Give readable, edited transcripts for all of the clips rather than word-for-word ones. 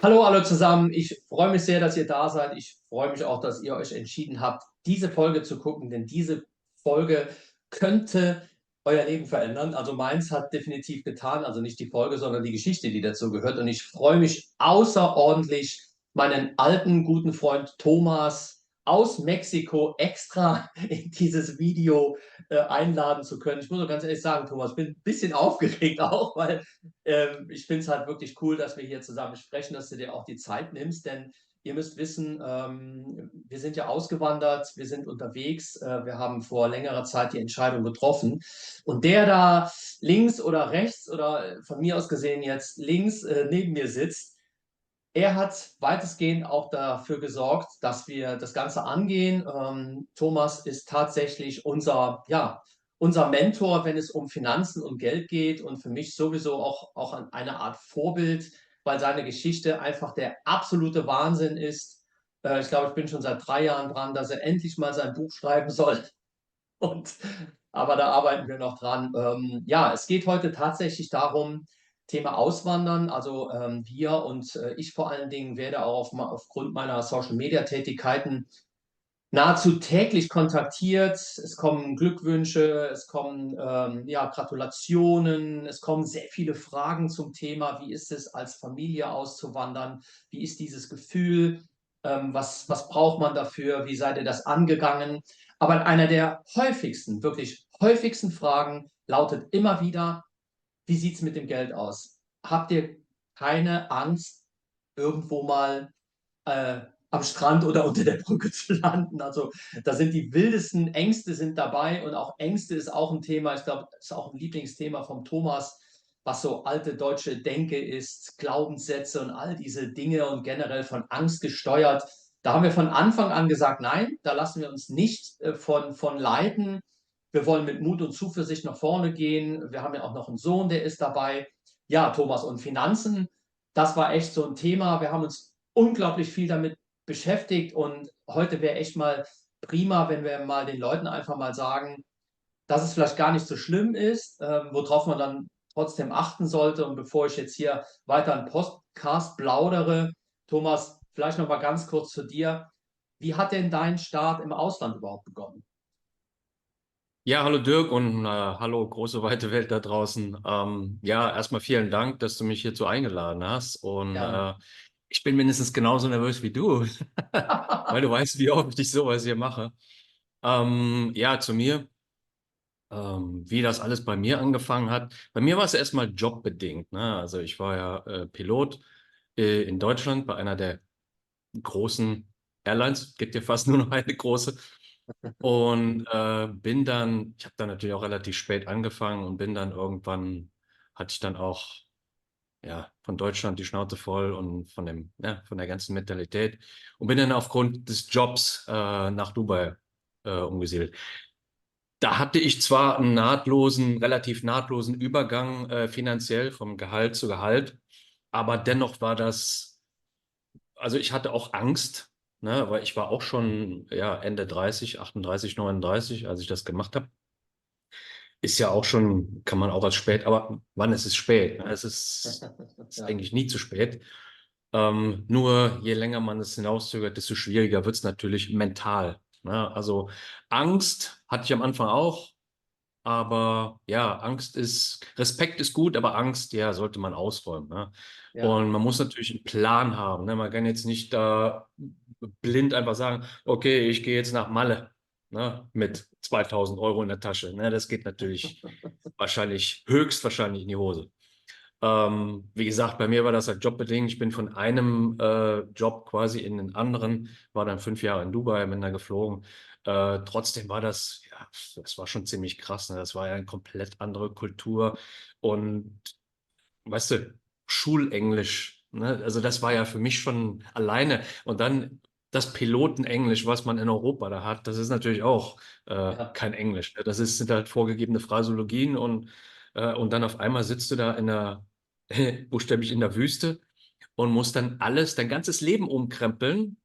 Hallo alle zusammen. Ich freue mich sehr, dass ihr da seid. Ich freue mich auch, dass ihr euch entschieden habt, diese Folge zu gucken, denn diese Folge könnte euer Leben verändern. Also meins hat definitiv getan, also nicht die Folge, sondern die Geschichte, die dazu gehört. Und ich freue mich außerordentlich, meinen alten guten Freund Thomas aus Mexiko extra in dieses Video einladen zu können. Ich muss auch ganz ehrlich sagen, Thomas, ich bin ein bisschen aufgeregt auch, weil ich finde es halt wirklich cool, dass wir hier zusammen sprechen, dass du dir auch die Zeit nimmst, denn ihr müsst wissen, wir sind ja ausgewandert, wir sind unterwegs, wir haben vor längerer Zeit die Entscheidung getroffen. Und der da links oder rechts oder von mir aus gesehen jetzt links neben mir sitzt, er hat weitestgehend auch dafür gesorgt, dass wir das Ganze angehen. Thomas ist tatsächlich unser Mentor, wenn es um Finanzen und Geld geht und für mich sowieso auch eine Art Vorbild, weil seine Geschichte einfach der absolute Wahnsinn ist. Ich glaube, ich bin schon seit 3 Jahren dran, dass er endlich mal sein Buch schreiben soll. Und, aber da arbeiten wir noch dran. Ja, es geht heute tatsächlich darum, Thema Auswandern. Also wir und ich vor allen Dingen werde auch aufgrund meiner Social-Media-Tätigkeiten nahezu täglich kontaktiert. Es kommen Glückwünsche, es kommen ja, Gratulationen, es kommen sehr viele Fragen zum Thema, wie ist es als Familie auszuwandern, wie ist dieses Gefühl, was braucht man dafür, wie seid ihr das angegangen. Aber einer der häufigsten, wirklich häufigsten Fragen lautet immer wieder, wie sieht es mit dem Geld aus? Habt ihr keine Angst, irgendwo mal äh, am Strand oder unter der Brücke zu landen? Also da sind die wildesten Ängste sind dabei und auch Ängste ist auch ein Thema. Ich glaube, das ist auch ein Lieblingsthema vom Thomas, was so alte deutsche Denke ist, Glaubenssätze und all diese Dinge und generell von Angst gesteuert. Da haben wir von Anfang an gesagt, nein, da lassen wir uns nicht von leiten. Wir wollen mit Mut und Zuversicht nach vorne gehen. Wir haben ja auch noch einen Sohn, der ist dabei. Ja, Thomas, und Finanzen, das war echt so ein Thema. Wir haben uns unglaublich viel damit beschäftigt und heute wäre echt mal prima, wenn wir mal den Leuten einfach mal sagen, dass es vielleicht gar nicht so schlimm ist, worauf man dann trotzdem achten sollte. Und bevor ich jetzt hier weiter einen Podcast plaudere, Thomas, vielleicht noch mal ganz kurz zu dir. Wie hat denn dein Start im Ausland überhaupt begonnen? Ja, hallo Dirk und hallo große weite Welt da draußen. Ja, erstmal vielen Dank, dass du mich hierzu eingeladen hast. Und Gerne. ich bin mindestens genauso nervös wie du, weil du weißt, wie oft ich sowas hier mache. Ja, zu mir, wie das alles bei mir angefangen hat. Bei mir war es erstmal jobbedingt, ne? Also ich war ja Pilot in Deutschland bei einer der großen Airlines, gibt ja fast nur noch eine große. Und ich habe dann natürlich auch relativ spät angefangen und bin dann irgendwann, hatte ich dann auch ja von Deutschland die Schnauze voll und von der ganzen Mentalität und bin dann aufgrund des Jobs nach Dubai umgesiedelt. Da hatte ich zwar einen relativ nahtlosen Übergang finanziell vom Gehalt zu Gehalt, aber dennoch war das, also ich hatte auch Angst, ne, weil ich war auch schon ja, Ende 30, 38, 39, als ich das gemacht habe. Ist ja auch schon, kann man auch als spät, aber wann ist es spät? Es ist Ja, eigentlich nie zu spät. Nur je länger man es hinauszögert, desto schwieriger wird es natürlich mental. Ne? Also Angst hatte ich am Anfang auch, aber ja, Respekt ist gut, aber Angst, ja, sollte man ausräumen. Ne? ja, Und man muss natürlich einen Plan haben. Ne? Man kann jetzt nicht da blind einfach sagen, okay, ich gehe jetzt nach Malle, ne? Mit 2000 € in der Tasche. Ne? Das geht natürlich höchstwahrscheinlich in die Hose. Wie gesagt, bei mir war das halt jobbedingt. Ich bin von einem Job quasi in den anderen, war dann 5 Jahre in Dubai, bin da geflogen. Trotzdem war das war schon ziemlich krass. Ne? Das war ja eine komplett andere Kultur und weißt du, Schulenglisch. Ne? Also das war ja für mich schon alleine. Und dann das Pilotenenglisch, was man in Europa da hat, das ist natürlich auch ja. kein Englisch. Ne? Sind halt vorgegebene Phraseologien und dann auf einmal sitzt du da buchstäblich in der Wüste und musst dann dein ganzes Leben umkrempeln,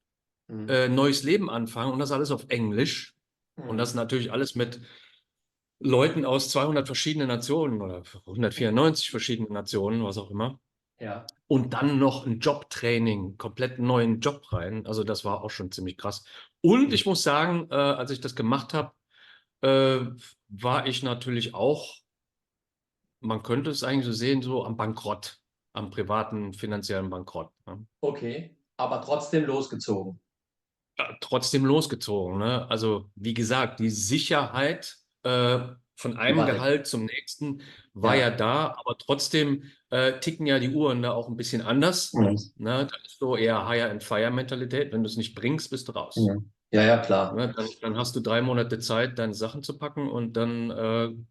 Mhm. neues Leben anfangen und das alles auf Englisch. Und das Mhm. natürlich alles mit Leuten aus 200 verschiedenen Nationen oder 194 verschiedenen Nationen, was auch immer. Ja, und dann noch ein Jobtraining, komplett neuen Job rein. Also das war auch schon ziemlich krass. Und ich muss sagen, als ich das gemacht habe, äh, war ich natürlich auch, man könnte es eigentlich so sehen, so am Bankrott, am privaten finanziellen Bankrott. Ne? okay. Aber trotzdem losgezogen. Ja, trotzdem losgezogen. Ne? Also wie gesagt, die Sicherheit von Die einem war weg. Gehalt zum nächsten war ja Ja. da, aber trotzdem ticken ja die Uhren da auch ein bisschen anders. Mhm. Ne? Das ist so eher Hire-and-Fire-Mentalität. Wenn du es nicht bringst, bist du raus. Mhm. Ja, ja, klar. Ne? Dann hast du 3 Monate Zeit, deine Sachen zu packen und dann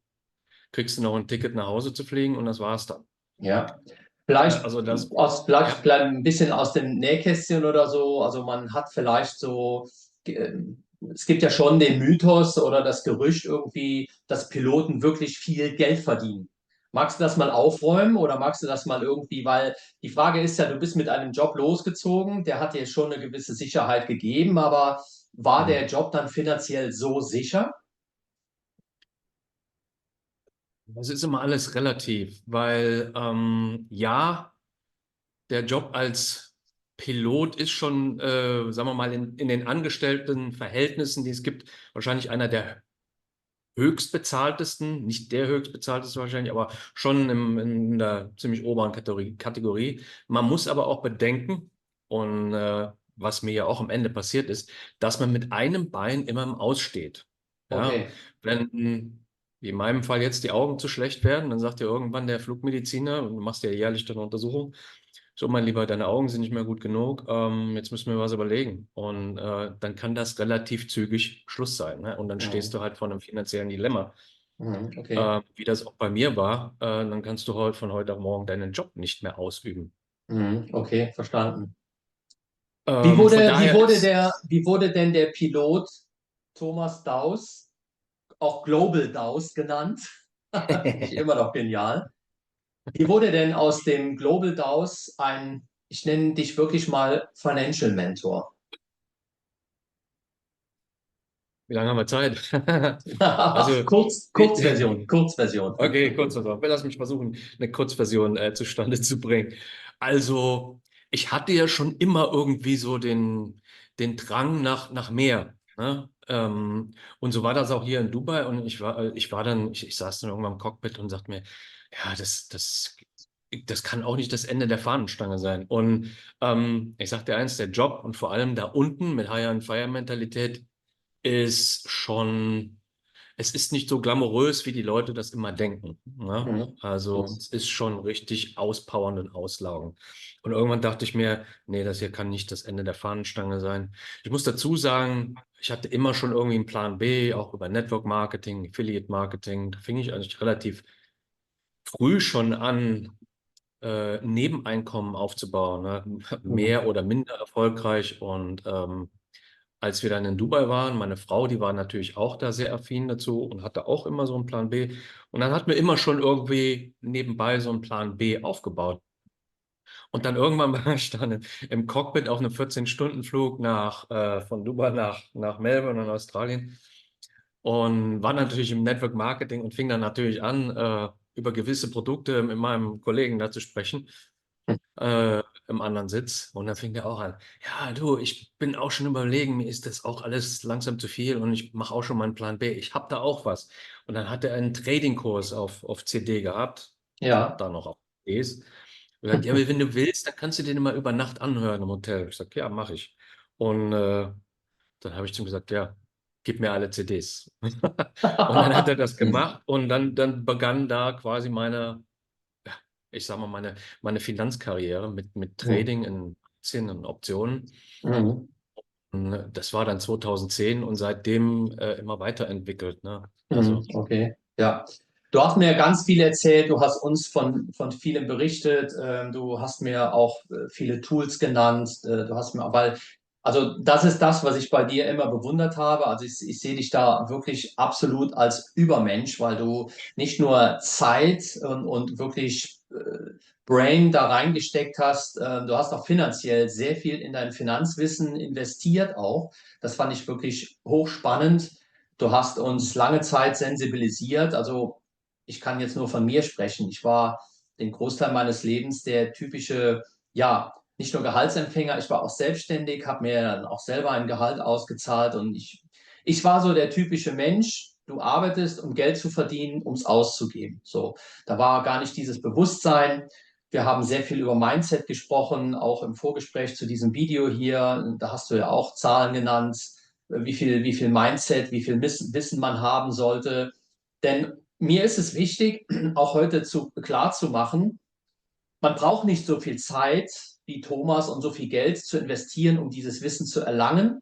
kriegst du noch ein Ticket nach Hause zu fliegen und das war's dann. Ja. Ne? Vielleicht Also das, vielleicht ja. bleiben ein bisschen aus dem Nähkästchen oder so. Also man hat vielleicht so, es gibt ja schon den Mythos oder das Gerücht irgendwie, dass Piloten wirklich viel Geld verdienen. Magst du das mal aufräumen oder magst du das mal irgendwie, weil die Frage ist ja, du bist mit einem Job losgezogen, der hat dir schon eine gewisse Sicherheit gegeben, aber war der Job dann finanziell so sicher? Das ist immer alles relativ, weil ja, der Job als Pilot ist schon, sagen wir mal, in den angestellten Verhältnissen, die es gibt, wahrscheinlich einer der höchstbezahltesten, nicht der höchstbezahlteste wahrscheinlich, aber schon in der ziemlich oberen Kategorie. Man muss aber auch bedenken, und was mir ja auch am Ende passiert ist, dass man mit einem Bein immer im Aus steht. Ja, Okay. wenn wie in meinem Fall jetzt die Augen zu schlecht werden, dann sagt ja irgendwann der Flugmediziner, und du machst ja jährlich dann eine Untersuchung, so, mein Lieber, deine Augen sind nicht mehr gut genug. Jetzt müssen wir was überlegen. Und dann kann das relativ zügig Schluss sein. Ne? Und dann stehst Mhm. du halt vor einem finanziellen Dilemma. Mhm. Okay. Wie das auch bei mir war, dann kannst du heute von heute auf morgen deinen Job nicht mehr ausüben. Mhm. Okay, verstanden. Von daher ist, Wie wurde denn der Pilot Thomas Daus, auch Global Daus genannt? Finde ich immer noch genial. Wie wurde denn aus dem Global Daus ein, ich nenne dich wirklich mal Financial Mentor? wie lange haben wir Zeit? Also, die, Kurzversion, Kurzversion. okay, Kurzversion. Lass mich versuchen, eine Kurzversion zustande zu bringen. Also, ich hatte ja schon immer irgendwie so den Drang nach mehr. Ne? Und so war das auch hier in Dubai. Und ich saß dann irgendwann im Cockpit und sagte mir, ja, das kann auch nicht das Ende der Fahnenstange sein. Und ich sagte eins, der Job und vor allem da unten mit Hire-and-Fire-Mentalität ist schon, es ist nicht so glamourös, wie die Leute das immer denken. Ne? Mhm. Also es ist schon richtig auspowernd und auslaugend. Und irgendwann dachte ich mir, nee, das hier kann nicht das Ende der Fahnenstange sein. Ich muss dazu sagen, ich hatte immer schon irgendwie einen Plan B, auch über Network Marketing, Affiliate Marketing. Da fing ich eigentlich relativ früh schon an, Nebeneinkommen aufzubauen, ne? Mhm. Mehr oder minder erfolgreich. Und als wir dann in Dubai waren, meine Frau, die war natürlich auch da sehr affin dazu und hatte auch immer so einen Plan B. Und dann hat mir immer schon irgendwie nebenbei so einen Plan B aufgebaut. Und dann irgendwann war ich dann im Cockpit auf einem 14-Stunden-Flug von Dubai nach Melbourne in Australien und war natürlich im Network Marketing und fing dann natürlich an, über gewisse Produkte mit meinem Kollegen da zu sprechen im anderen Sitz. Und dann fing der auch an, ja, du, ich bin auch schon überlegen, mir ist das auch alles langsam zu viel und ich mache auch schon meinen Plan B. Ich habe da auch was. Und dann hat er einen Trading-Kurs auf CD gehabt. Ich habe Ja. da noch auf CDs. Und er hat, ja, wenn du willst, dann kannst du den immer über Nacht anhören im Hotel. Ich sag, ja, mache ich. Und dann habe ich zu ihm gesagt, ja, gib mir alle CDs. Und dann hat er das gemacht und dann begann da quasi ich sag mal, meine Finanzkarriere mit Mhm. Trading in Aktien und Optionen. Mhm. Und das war dann 2010 und seitdem immer weiterentwickelt. Ne? Mhm. Also, Okay. Ja. Du hast mir ganz viel erzählt, du hast uns von vielem berichtet, du hast mir auch viele Tools genannt, du hast mir, weil, also das ist das, was ich bei dir immer bewundert habe. Also ich sehe dich da wirklich absolut als Übermensch, weil du nicht nur Zeit und wirklich Brain da reingesteckt hast, du hast auch finanziell sehr viel in dein Finanzwissen investiert auch. Das fand ich wirklich hochspannend. Du hast uns lange Zeit sensibilisiert. Also ich kann jetzt nur von mir sprechen. Ich war den Großteil meines Lebens der typische, ja, nicht nur Gehaltsempfänger, ich war auch selbstständig, habe mir dann auch selber ein Gehalt ausgezahlt und ich war so der typische Mensch, du arbeitest, um Geld zu verdienen, um es auszugeben. So, da war gar nicht dieses Bewusstsein. Wir haben sehr viel über Mindset gesprochen, auch im Vorgespräch zu diesem Video hier. Da hast du ja auch Zahlen genannt, wie viel Mindset, wie viel Wissen man haben sollte. Denn mir ist es wichtig, auch heute klar zu machen, man braucht nicht so viel Zeit wie Thomas und so viel Geld zu investieren, um dieses Wissen zu erlangen.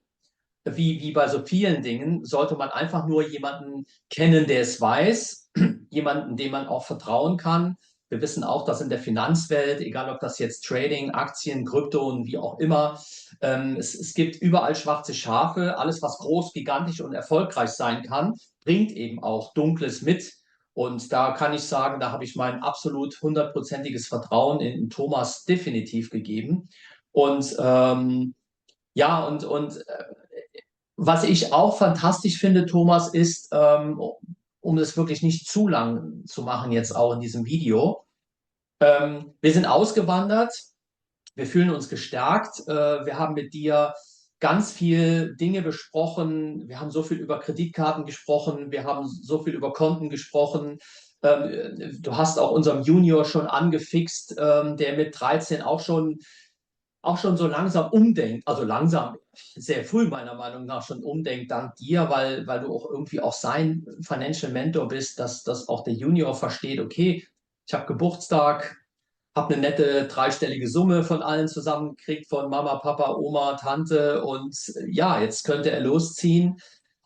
Wie bei so vielen Dingen sollte man einfach nur jemanden kennen, der es weiß, jemanden, dem man auch vertrauen kann. Wir wissen auch, dass in der Finanzwelt, egal ob das jetzt Trading, Aktien, Krypto und wie auch immer, es gibt überall schwarze Schafe. Alles, was groß, gigantisch und erfolgreich sein kann, bringt eben auch Dunkles mit. Und da kann ich sagen, da habe ich mein absolut hundertprozentiges Vertrauen in Thomas definitiv gegeben. Und ja, was ich auch fantastisch finde, Thomas, ist, um es wirklich nicht zu lang zu machen, jetzt auch in diesem Video, wir sind ausgewandert, wir fühlen uns gestärkt, wir haben mit dir ganz viel Dinge besprochen, wir haben so viel über Kreditkarten gesprochen, wir haben so viel über Konten gesprochen. Du hast auch unserem Junior schon angefixt, der mit 13 auch schon so langsam umdenkt, also langsam, sehr früh meiner Meinung nach schon umdenkt, dank dir, weil du auch irgendwie auch sein Financial Mentor bist, dass auch der Junior versteht, okay, ich habe Geburtstag, habe eine nette dreistellige Summe von allen zusammengekriegt, von Mama, Papa, Oma, Tante und ja, jetzt könnte er losziehen,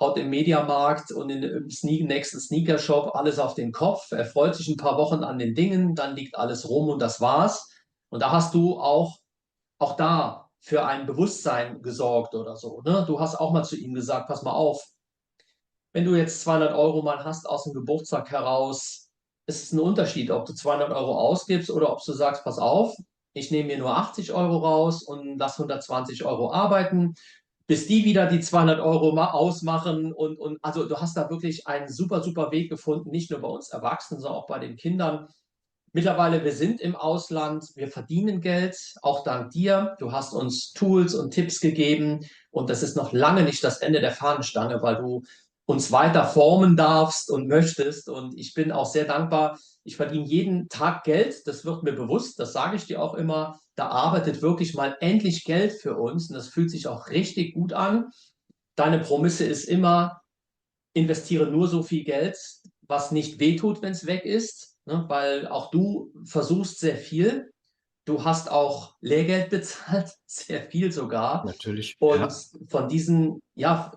haut im Mediamarkt und im nächsten Sneaker-Shop alles auf den Kopf, er freut sich ein paar Wochen an den Dingen, dann liegt alles rum und das war's. Und da hast du auch da für ein Bewusstsein gesorgt oder so. Ne? Du hast auch mal zu ihm gesagt, pass mal auf, wenn du jetzt 200 € mal hast aus dem Geburtstag heraus, ist es ein Unterschied, ob du 200 € ausgibst oder ob du sagst, pass auf, ich nehme mir nur 80 € raus und lass 120 € arbeiten, bis die wieder die 200 € mal ausmachen. Und also du hast da wirklich einen super, super Weg gefunden, nicht nur bei uns Erwachsenen, sondern auch bei den Kindern. Mittlerweile, wir sind im Ausland, wir verdienen Geld, auch dank dir. Du hast uns Tools und Tipps gegeben und das ist noch lange nicht das Ende der Fahnenstange, weil du uns weiter formen darfst und möchtest. Und ich bin auch sehr dankbar. Ich verdiene jeden Tag Geld, das wird mir bewusst, das sage ich dir auch immer. Da arbeitet wirklich mal endlich Geld für uns und das fühlt sich auch richtig gut an. Deine Prämisse ist immer, investiere nur so viel Geld, was nicht wehtut, wenn es weg ist, ne? Weil auch du versuchst sehr viel. Du hast auch Lehrgeld bezahlt, sehr viel sogar. Natürlich, Und ja. von diesen, ja,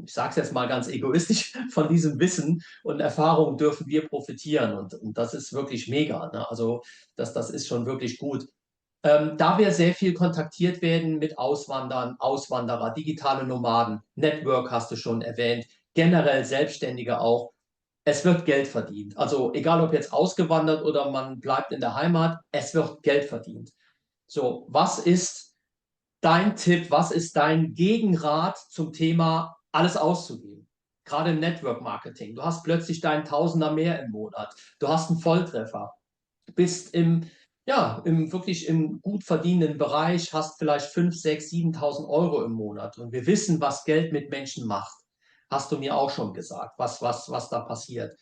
ich sage es jetzt mal ganz egoistisch, von diesem Wissen und Erfahrung dürfen wir profitieren. Und das ist wirklich mega. Ne? Also das ist schon wirklich gut. Da wir sehr viel kontaktiert werden mit Auswandern, Auswanderer, digitale Nomaden, Network hast du schon erwähnt, generell Selbstständige auch, es wird Geld verdient. Also egal ob jetzt ausgewandert oder man bleibt in der Heimat, es wird Geld verdient. So, was ist dein Tipp, was ist dein Gegenrat zum Thema alles auszugeben? Gerade im Network Marketing. Du hast plötzlich deinen Tausender mehr im Monat. Du hast einen Volltreffer, bist ja, wirklich im gut verdienenden Bereich, hast vielleicht 5.000, 6.000, 7.000 € im Monat. Und wir wissen, was Geld mit Menschen macht. Hast du mir auch schon gesagt, was da passiert.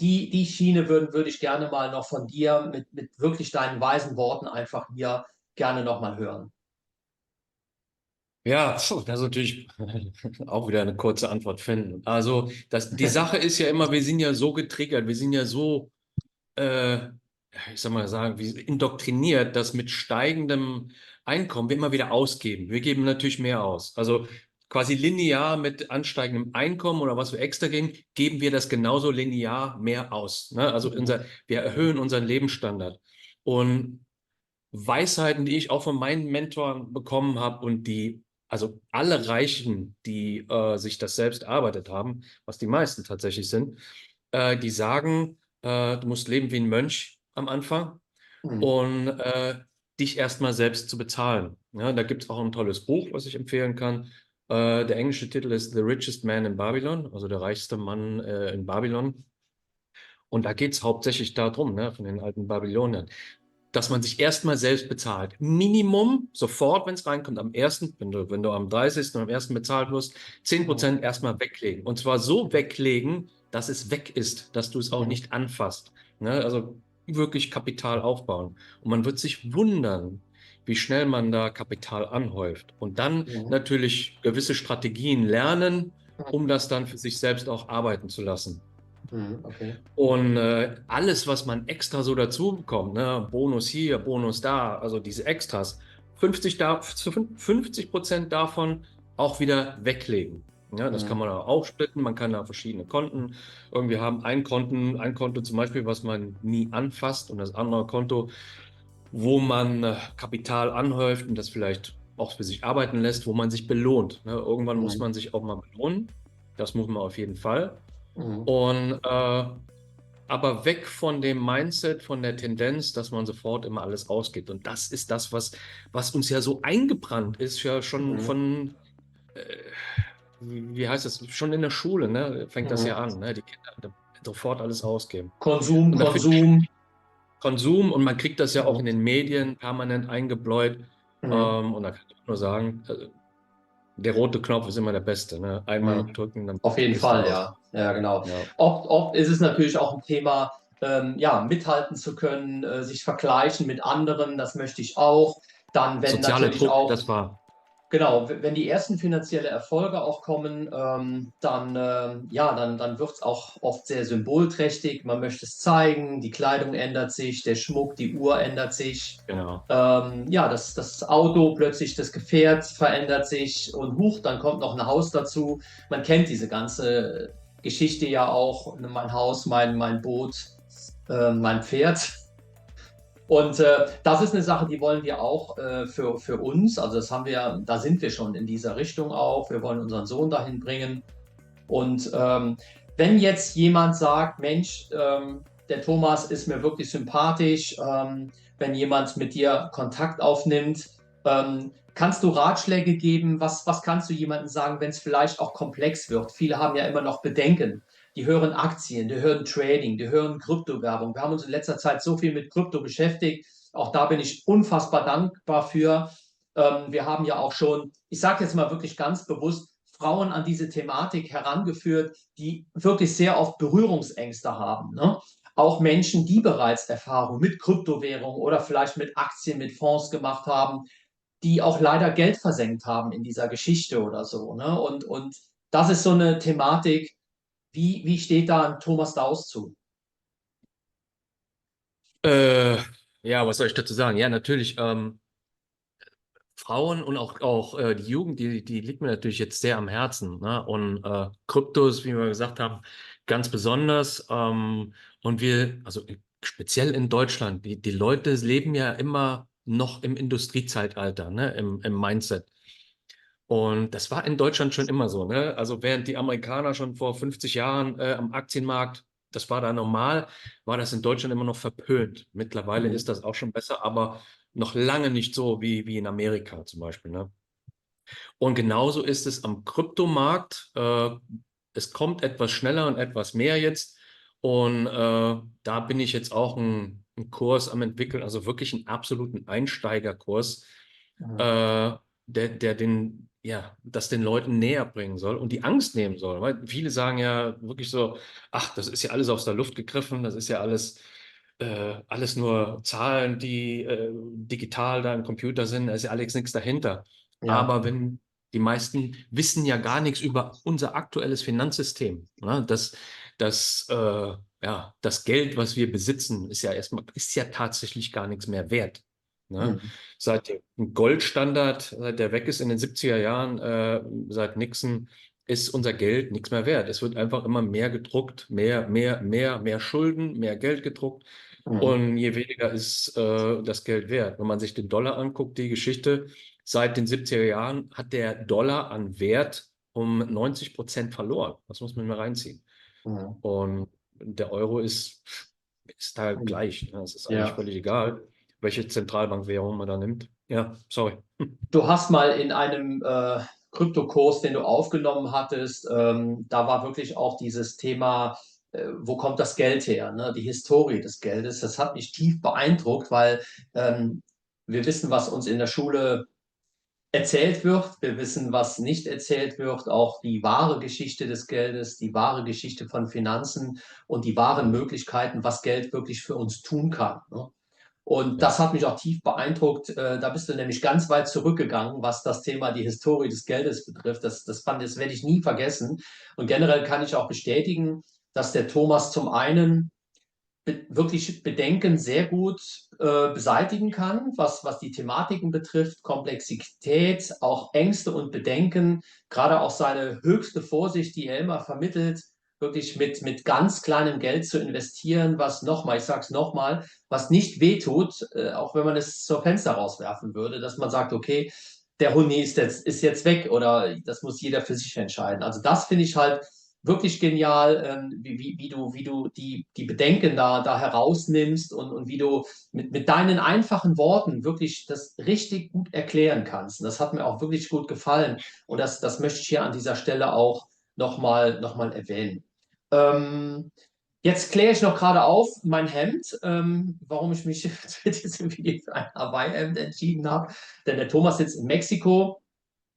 Die Schiene würde ich gerne mal noch von dir mit wirklich deinen weisen Worten einfach hier gerne noch mal hören. Ja, das ist natürlich auch wieder eine kurze Antwort finden. Also, die Sache ist ja immer, wir sind ja so getriggert, wir sind ja so, äh, ich sag mal sagen, wie indoktriniert, dass mit steigendem Einkommen wir immer wieder ausgeben. Wir geben natürlich mehr aus. Also quasi linear mit ansteigendem Einkommen oder was wir extra geben, geben wir das genauso linear mehr aus. Ne? Also wir erhöhen unseren Lebensstandard. Und Weisheiten, die ich auch von meinen Mentoren bekommen habe und also alle Reichen, die sich das selbst erarbeitet haben, was die meisten tatsächlich sind, die sagen, du musst leben wie ein Mönch am Anfang Mhm. und dich erstmal selbst zu bezahlen. Ja, da gibt es auch ein tolles Buch, was ich empfehlen kann. Der englische Titel ist The Richest Man in Babylon, also der reichste Mann in Babylon. Und da geht es hauptsächlich darum, ne, von den alten Babyloniern, dass man sich erstmal selbst bezahlt. Minimum, sofort, wenn es reinkommt, am ersten, wenn du am 30. und am ersten bezahlt wirst, 10% erstmal weglegen. Und zwar so weglegen, dass es weg ist, dass du es auch Mhm. nicht anfasst. Ne? Also wirklich Kapital aufbauen. Und man wird sich wundern, wie schnell man da Kapital anhäuft. Und dann Mhm. natürlich gewisse Strategien lernen, um das dann für sich selbst auch arbeiten zu lassen. Mhm. Okay. Und alles, was man extra so dazu bekommt, ne, Bonus hier, Bonus da, also diese Extras, 50% davon auch wieder weglegen. Ja, das kann Mhm. man auch aufsplitten, man kann da verschiedene Konten irgendwie haben. Ein Konto zum Beispiel, was man nie anfasst und das andere Konto, wo man Kapital anhäuft und das vielleicht auch für sich arbeiten lässt, wo man sich belohnt. Ne? Irgendwann muss Mhm. man sich auch mal belohnen. Das muss man auf jeden Fall. Mhm. Und aber weg von dem Mindset, von der Tendenz, dass man sofort immer alles ausgibt. Und das ist das, was uns ja so eingebrannt ist, ja schon Mhm. von, äh, wie heißt das, schon in der Schule, ne, fängt das ja Mhm. an, ne, die Kinder sofort alles ausgeben. Konsum, Und dafür Konsum. Konsum, und man kriegt das ja auch Mhm. in den Medien permanent eingebläut. Mhm. Und da kann ich nur sagen, der rote Knopf ist immer der beste, ne? Einmal Mhm. drücken, dann Auf jeden gehst du Fall, raus. ja. Ja, genau. Ja. Oft ist es natürlich auch ein Thema, ja, mithalten zu können, sich vergleichen mit anderen, das möchte ich auch. Dann, wenn Sozialer natürlich Druck, auch, das war, genau, wenn die ersten finanzielle Erfolge auch kommen, dann, ja, dann wird es auch oft sehr symbolträchtig. Man möchte es zeigen, die Kleidung ändert sich, der Schmuck, die Uhr ändert sich. genau. Ja, das Auto, plötzlich das Gefährt verändert sich und huch, dann kommt noch ein Haus dazu. Man kennt diese ganze Geschichte ja auch. Mein Haus, mein Boot, mein Pferd. Und das ist eine Sache, die wollen wir auch für uns. Also das haben wir, da sind wir schon in dieser Richtung auch. Wir wollen unseren Sohn dahin bringen. Und wenn jetzt jemand sagt, Mensch, der Thomas ist mir wirklich sympathisch, wenn jemand mit dir Kontakt aufnimmt, kannst du Ratschläge geben? Was kannst du jemandem sagen, wenn es vielleicht auch komplex wird? Viele haben ja immer noch Bedenken. Die hören Aktien, die hören Trading, die hören Kryptowährung. Wir haben uns in letzter Zeit so viel mit Krypto beschäftigt. Auch da bin ich unfassbar dankbar für. Wir haben ja auch schon, ich sage jetzt mal wirklich ganz bewusst, Frauen an diese Thematik herangeführt, die wirklich sehr oft Berührungsängste haben. Ne? Auch Menschen, die bereits Erfahrung mit Kryptowährungen oder vielleicht mit Aktien, mit Fonds gemacht haben, die auch leider Geld versenkt haben in dieser Geschichte oder so. Ne? Und das ist so eine Thematik, wie steht da ein Thomas Daus zu? Äh, ja, was soll ich dazu sagen? Ja, natürlich, Frauen und auch die Jugend, die liegt mir natürlich jetzt sehr am Herzen. Ne? Und Kryptos, wie wir gesagt haben, ganz besonders. Und wir, also speziell in Deutschland, die Leute leben ja immer noch im Industriezeitalter, ne? Im Mindset. Und das war in Deutschland schon immer so, ne? Also während die Amerikaner schon vor 50 Jahren am Aktienmarkt, das war da normal, war das in Deutschland immer noch verpönt. Mittlerweile Mhm. ist das auch schon besser, aber noch lange nicht so wie in Amerika zum Beispiel, ne? Und genauso ist es am Kryptomarkt. Es kommt etwas schneller und etwas mehr jetzt. Und da bin ich jetzt auch einen Kurs am entwickeln, also wirklich einen absoluten Einsteigerkurs, Mhm. der das den Leuten näher bringen soll und die Angst nehmen soll. Weil viele sagen ja wirklich so, ach, das ist ja alles aus der Luft gegriffen, das ist ja alles nur Zahlen, die digital da im Computer sind, da ist ja alles nichts dahinter. Ja. Aber wenn die meisten wissen ja gar nichts über unser aktuelles Finanzsystem, ne? Das Geld, was wir besitzen, ist ja tatsächlich gar nichts mehr wert. Ne? Mhm. Seit dem Goldstandard, seit der weg ist in den 70er Jahren, seit Nixon, ist unser Geld nichts mehr wert. Es wird einfach immer mehr gedruckt, mehr Schulden, mehr Geld gedruckt. Mhm. Und je weniger ist das Geld wert. Wenn man sich den Dollar anguckt, die Geschichte, seit den 70er Jahren hat der Dollar an Wert um 90% verloren. Das muss man mal reinziehen. Mhm. Und der Euro ist da Mhm. gleich. Ne? Es ist eigentlich Ja. völlig egal, welche Zentralbankwährung man da nimmt. Ja, sorry. Du hast mal in einem Kryptokurs, den du aufgenommen hattest, da war wirklich auch dieses Thema wo kommt das Geld her, ne? Die Historie des Geldes, das hat mich tief beeindruckt, weil wir wissen, was uns in der Schule erzählt wird. Wir wissen, was nicht erzählt wird, auch die wahre Geschichte des Geldes, die wahre Geschichte von Finanzen und die wahren Möglichkeiten, was Geld wirklich für uns tun kann. Ne? Und Ja. das hat mich auch tief beeindruckt. Da bist du nämlich ganz weit zurückgegangen, was das Thema die Historie des Geldes betrifft. Das werde ich nie vergessen. Und generell kann ich auch bestätigen, dass der Thomas zum einen wirklich Bedenken sehr gut beseitigen kann, was die Thematiken betrifft, Komplexität, auch Ängste und Bedenken, gerade auch seine höchste Vorsicht, die er immer vermittelt, wirklich mit ganz kleinem Geld zu investieren, was nochmal, ich sage es nochmal, was nicht wehtut, auch wenn man es zur Fenster rauswerfen würde, dass man sagt, okay, der Huni ist jetzt weg oder das muss jeder für sich entscheiden. Also das finde ich halt wirklich genial, wie du die Bedenken da herausnimmst und wie du mit deinen einfachen Worten wirklich das richtig gut erklären kannst. Und das hat mir auch wirklich gut gefallen. Und das möchte ich hier an dieser Stelle auch noch mal erwähnen. Ähm, Jetzt kläre ich noch gerade auf mein Hemd, warum ich mich für diesem Video für ein Hawaii-Hemd entschieden habe. Denn der Thomas sitzt in Mexiko.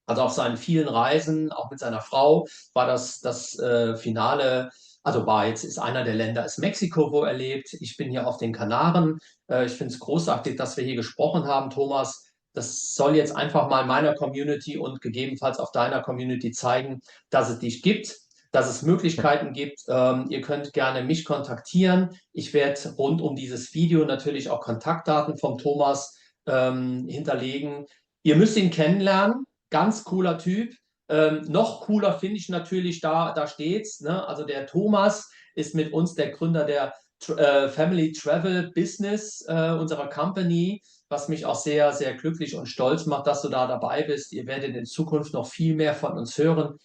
Also auf seinen vielen Reisen, auch mit seiner Frau, war das Finale, also ist einer der Länder, ist Mexiko, wo er lebt. Ich bin hier auf den Kanaren. Ich finde es großartig, dass wir hier gesprochen haben, Thomas. Das soll jetzt einfach mal meiner Community und gegebenenfalls auch deiner Community zeigen, dass es dich gibt, dass es Möglichkeiten gibt. Ihr könnt gerne mich kontaktieren. Ich werde rund um dieses Video natürlich auch Kontaktdaten vom Thomas hinterlegen. Ihr müsst ihn kennenlernen. Ganz cooler Typ. Noch cooler finde ich natürlich, da steht's. Ne? Also der Thomas ist mit uns der Gründer der Family Travel Business, unserer Company, was mich auch sehr, sehr glücklich und stolz macht, dass du da dabei bist. Ihr werdet in Zukunft noch viel mehr von uns hören.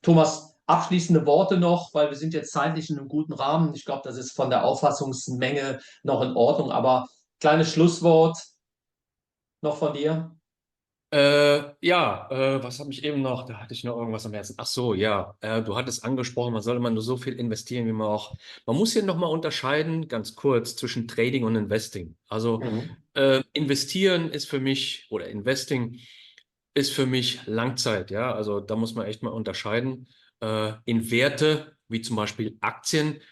Thomas, abschließende Worte noch, weil wir sind jetzt zeitlich in einem guten Rahmen. Ich glaube, das ist von der Auffassungsmenge noch in Ordnung, aber kleines Schlusswort noch von dir. Was habe ich eben noch? Da hatte ich noch irgendwas am Herzen. Ach so, ja. Du hattest angesprochen, man soll immer nur so viel investieren, wie man auch. Man muss hier nochmal unterscheiden, ganz kurz, zwischen Trading und Investing. Also Mhm. investieren ist für mich, oder Investing ist für mich Langzeit, ja. Also da muss man echt mal unterscheiden. In Werte, wie zum Beispiel Aktien.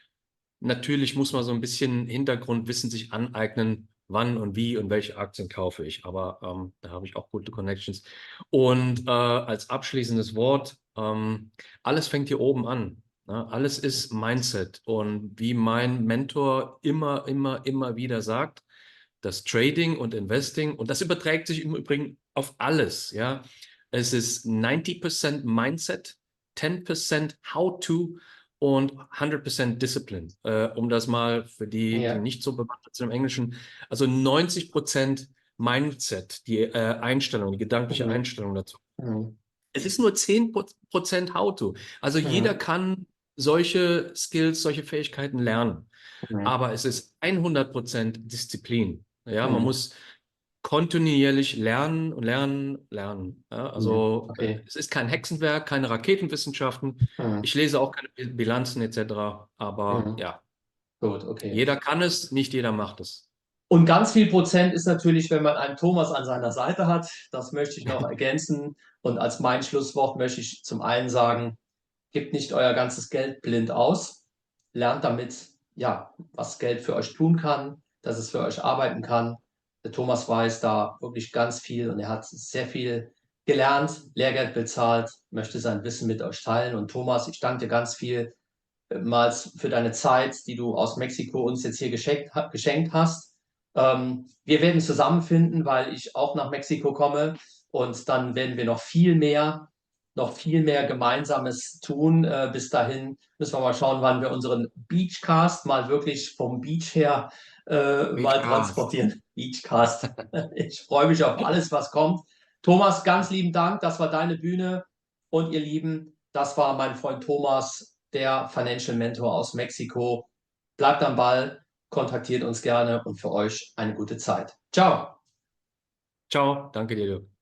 Natürlich muss man so ein bisschen Hintergrundwissen sich aneignen, wann und wie und welche Aktien kaufe ich. Aber da habe ich auch gute Connections. Und als abschließendes Wort, alles fängt hier oben an. Ne? Alles ist Mindset. Und wie mein Mentor immer wieder sagt, das Trading und Investing, und das überträgt sich im Übrigen auf alles. Ja, es ist 90% Mindset, 10% How to und 100% Discipline, um das mal für die Ja. nicht so bewandt sind im Englischen. Also 90% Mindset, die Einstellung, die gedankliche Mhm. Einstellung dazu. Mhm. Es ist nur 10% How-to. Also jeder Mhm. kann solche Skills, solche Fähigkeiten lernen. Mhm. Aber es ist 100% Disziplin. Ja, man Mhm. muss kontinuierlich lernen und lernen, lernen. Ja, Mhm. also Okay. es ist kein Hexenwerk, keine Raketenwissenschaften. Mhm. Ich lese auch keine Bilanzen etc. Aber Mhm. ja, Gut, okay. jeder kann es, nicht jeder macht es. Und ganz viel Prozent ist natürlich, wenn man einen Thomas an seiner Seite hat. Das möchte ich noch ergänzen. Und als mein Schlusswort möchte ich zum einen sagen, gebt nicht euer ganzes Geld blind aus. Lernt damit, ja, was Geld für euch tun kann, dass es für euch arbeiten kann. Der Thomas weiß da wirklich ganz viel und er hat sehr viel gelernt, Lehrgeld bezahlt, möchte sein Wissen mit euch teilen. Und Thomas, ich danke dir ganz vielmals für deine Zeit, die du aus Mexiko uns jetzt hier geschenkt hast. Wir werden zusammenfinden, weil ich auch nach Mexiko komme und dann werden wir noch viel mehr Gemeinsames tun. Bis dahin müssen wir mal schauen, wann wir unseren Beachcast mal wirklich vom Beach her mal Beachcast. transportieren. Beachcast. Ich freue mich auf alles, was kommt. Thomas, ganz lieben Dank. Das war deine Bühne. Und ihr Lieben, das war mein Freund Thomas, der Financial Mentor aus Mexiko. Bleibt am Ball, kontaktiert uns gerne und für euch eine gute Zeit. Ciao. Ciao, danke dir.